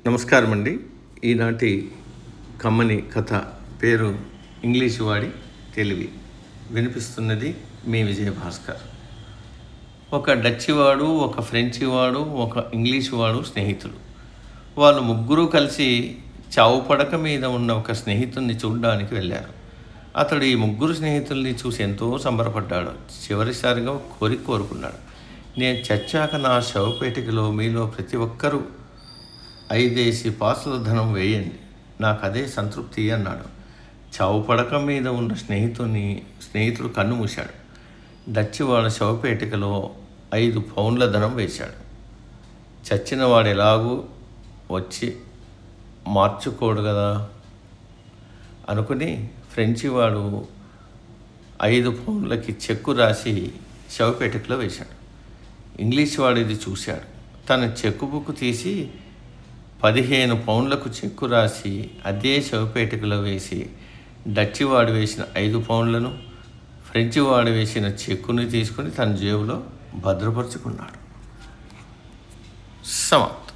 నమస్కారం అండి. ఈనాటి కమ్మని కథ పేరు ఇంగ్లీషు వాడి తెలివి. వినిపిస్తున్నది మీ విజయభాస్కర్. ఒక డచ్చి వాడు, ఒక ఫ్రెంచి వాడు, ఒక ఇంగ్లీషు వాడు స్నేహితులు. వాళ్ళు ముగ్గురు కలిసి చావు పడక మీద ఉన్న ఒక స్నేహితుడిని చూడడానికి వెళ్ళారు. అతడు ఈ ముగ్గురు స్నేహితుల్ని చూసి ఎంతో సంబరపడ్డాడు. చివరిసారిగా కోరుకున్నాడు, నేను చచ్చాక నా శవపేటికలో మీలో ప్రతి ఒక్కరూ 5 పాసుల ధనం వేయండి, నాకు అదే సంతృప్తి అన్నాడు. చావు పడక మీద ఉన్న స్నేహితుడు కన్ను మూశాడు. డచ్చివాడు శవపేటికలో 5 పౌండ్ల ధనం వేశాడు. చచ్చిన వాడు ఎలాగూ వచ్చి మార్చుకోడు కదా అనుకుని ఫ్రెంచి వాడు 5 పౌండ్లకి చెక్కు రాసి శవపేటికలో వేశాడు. ఇంగ్లీష్ వాడు ఇది చూశాడు. తన చెక్కు బుక్ తీసి 15 పౌండ్లకు చెక్కు రాసి అదే శవపేటికలో వేసి డచ్చివాడు వేసిన 5 పౌండ్లను, ఫ్రెంచి వాడు వేసిన చెక్కుని తీసుకుని తన జేబులో భద్రపరుచుకున్నాడు. సమాప్తం.